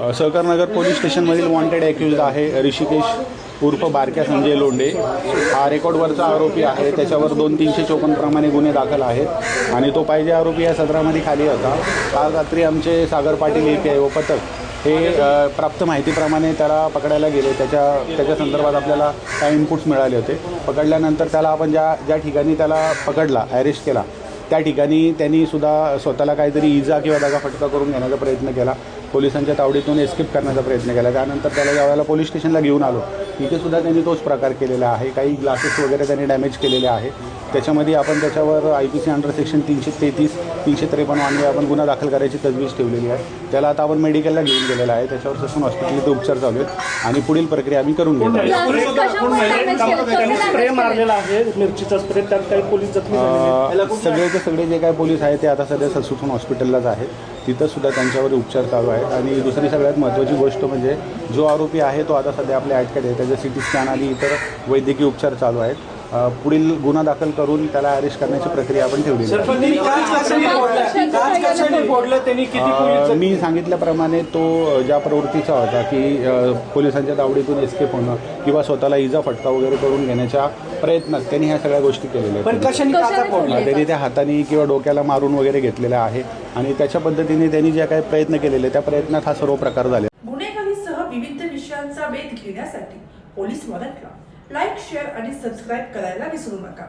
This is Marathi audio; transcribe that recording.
सहकारनगर पोलीस स्टेशनमधील वॉन्टेड ॲक्युज्ड आहे ऋषिकेश उर्फ बारक्या संजय लोंढे। हा रेकॉर्डवरचा आरोपी आहे। त्याच्यावर 2-354 प्रमाणे गुन्हे दाखल आहेत आणि तो पाहिजे आरोपी या सदरामध्ये खाली होता। काल रात्री आमचे सागर पाटील API व पथक हे प्राप्त माहितीप्रमाणे त्याला पकडायला गेले। त्याच्या संदर्भात आपल्याला काही इनपुट्स मिळाले होते। पकडल्यानंतर त्याला आपण ज्या ठिकाणी त्याला पकडला, अरेस्ट केला, त्या ठिकाणी त्यांनी सुद्धा स्वतःला काहीतरी इजा किंवा दगाफटका करून घेण्याचा प्रयत्न केला। पोलिसांच्या तावडीतून एस्केप करण्याचा प्रयत्न केला। त्यानंतर त्याला ज्यावेळेला पोलीस स्टेशनला घेऊन आलो, तिथे सुद्धा त्यांनी तोच प्रकार केलेला आहे। काही ग्लासेस वगैरे त्यांनी डॅमेज केलेले आहे। त्याच्यामध्ये आपण त्याच्यावर IPC अंडर सेक्शन 333, 353 अन्वये आपण गुन्हा दाखल करायची तजवीज ठेवलेली आहे। त्याला आता आपण मेडिकलला घेऊन गेलेला आहे। त्याच्यावर ससून हॉस्पिटलमध्ये उपचार चालू आहेत आणि पुढील प्रक्रिया आम्ही करून घेतो। स्प्रे मारलेला आहे, मिरचीचा स्प्रे, त्यात काही पोलीस जखमी झाले। सगळे जे काही पोलीस आहेत ते आता सध्या ससून हॉस्पिटललाच आहेत। तिथं सुद्धा त्यांच्यावर उपचार चालू आहेत। आणि दुसरी सगळ्यात महत्त्वाची गोष्ट म्हणजे जो आरोपी आहे तो आता सध्या आपल्या अटकेत आहे। त्याचं CT स्कॅन आणि इतर वैद्यकीय उपचार चालू आहेत। पुढील गुन्हा दाखल करून त्याला अरेस्ट करण्याची प्रक्रिया आपण ठेवलेली आहे। मी सांगितल्याप्रमाणे तो ज्या प्रवृत्तीचा होता की पोलिसांच्या तावडीतून एस्केप होणं किंवा स्वतःला इजा फटका वगैरे करून घेण्याच्या प्रयत्नात त्यांनी ह्या सगळ्या गोष्टी केलेल्या आहेत। त्यांनी त्या हाताने किंवा डोक्याला मारून वगैरे घेतलेलं आहे आणि त्याच्या पद्धतीने त्यांनी ज्या काही प्रयत्न केलेले त्या प्रयत्नात हा सर्व प्रकार झाले। गुन्हेगारीसह विविध विषयांचा वेध घेण्यासाठी पोलीस मदतला लाईक, शेअर आणि सबस्क्राईब करायला विसरू नका।